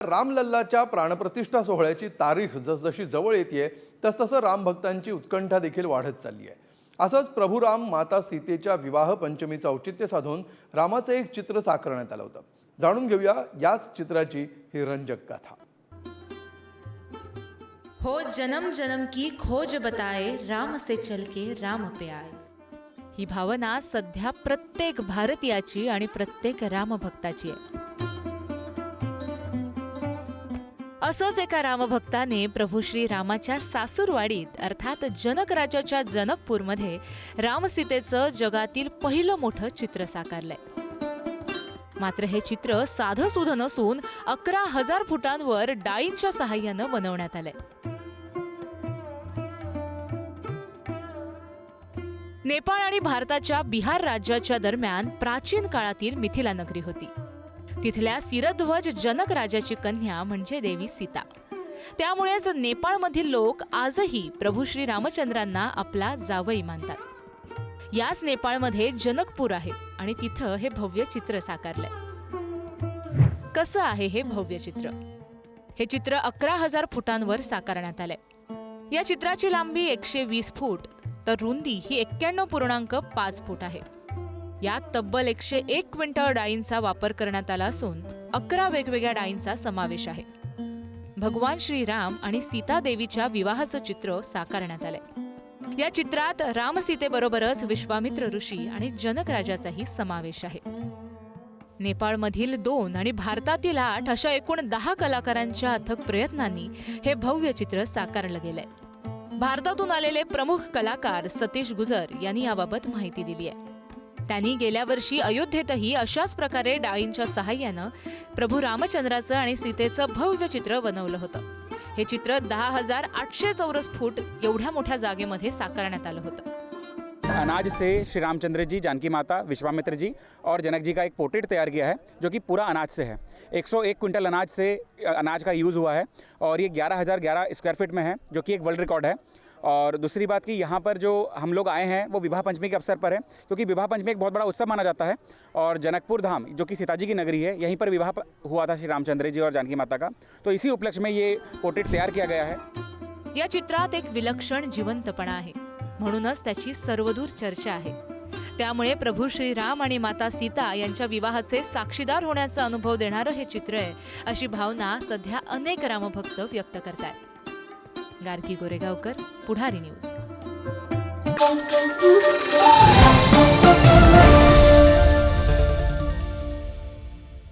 रामलल्लाच्या प्राणप्रतिष्ठा सोहळ्याची तारीख जसजशी जवळ येते तसतसं राम भक्तांची उत्कंठा देखील वाढत चालली आहे। असंच प्रभू राम माता सीतेच्या विवाह पंचमीचं औचित्य साधून रामाचं एक चित्र साकारण्यात आलं होतं। जाणून घेऊया याच चित्राची ही रंजक कथा। हो जन्म जन्म की खोज बताए, राम से चल के राम पे आए। ही भावना सध्या प्रत्येक भारतीयाची आणि प्रत्येक रामभक्ताची आहे। असंच एका रामभक्ताने प्रभू श्री रामाच्या सासूरवाडीत अर्थात जनक राजाच्या जनकपूरमध्ये रामसीतेचं जगातील पहिलं मोठं चित्र साकारलंय। मात्र हे चित्र साधं सुधं नसून 11,000 फुटांवर डाळींच्या सहाय्यानं बनवण्यात आलंय। नेपाळ आणि भारताच्या बिहार राज्याच्या दरम्यान प्राचीन काळातील मिथिला नगरी होती। तिथल्या सिरध्वज जनक राजाची कन्या म्हणजे देवी सीता। त्यामुळेच नेपाळमधील लोक आजही प्रभू श्री रामचंद्रांना आपला जावई मानतात। याच नेपाळमध्ये जनकपूर आहे आणि तिथं हे भव्य चित्र साकारलंय। कसं आहे हे भव्य चित्र? हे चित्र 11,000 फुटांवर साकारण्यात आलंय। या चित्राची लांबी 120 फूट तर रुंदी ही 91.5 फूट आहे। यात तब्बल 101 क्विंटल डाळींचा वापर करण्यात आला असून 11 वेगवेगळ्या डाळींचा समावेश आहे। भगवान श्रीराम आणि सीता देवीच्या विवाहाचं चित्र साकारण्यात आलंय। या चित्रात राम सीतेबरोबरच विश्वामित्र ऋषी आणि जनक राजाचाही समावेश आहे। नेपाळमधील 2 आणि भारतातील 8 अशा एकूण 10 कलाकारांच्या अथक प्रयत्नांनी हे भव्य चित्र साकारलं गेलंय। भारतातून आलेले प्रमुख कलाकार सतीश गुजर यांनी याबाबत माहिती दिली आहे। त्यांनी गेल्या वर्षी अयोध्येतही अशाच प्रकारे डाळींच्या सहाय्यानं प्रभू रामचंद्राचं आणि सीतेचं भव्य चित्र बनवलं होतं। हे चित्र 10,800 चौरस फूट एवढ्या मोठ्या जागेमध्ये साकारण्यात आलं होतं। अनाज से श्री रामचंद्र जी, जानकी माता, विश्वामित्र जी और जनक जी का एक पोर्ट्रेट तैयार किया है जो कि पूरा अनाज से है। 101 क्विंटल अनाज का यूज़ हुआ है और ये 11,011 स्क्वायर फीट में है जो कि एक वर्ल्ड रिकॉर्ड है। और दूसरी बात कि यहाँ पर जो हम लोग आए हैं वो विवाह पंचमी के अवसर पर है, क्योंकि विवाह पंचमी एक बहुत बड़ा उत्सव माना जाता है। और जनकपुर धाम जो कि सीताजी की नगरी है, यहीं पर विवाह हुआ था श्री रामचंद्र जी और जानकी माता का, तो इसी उपलक्ष्य में ये पोर्ट्रेट तैयार किया गया है। या चित्रात एक विलक्षण जिवंतपणा आहे, म्हणूनच त्याची सर्वदूर चर्चा आहे। त्यामुळे प्रभू श्रीराम आणि माता सीता यांच्या विवाहाचे साक्षीदार होण्याचा अनुभव देणारं हे चित्र आहे, अशी भावना सध्या अनेक रामभक्त व्यक्त करतात। गार्गी गोरेगावकर, पुढारी न्यूज।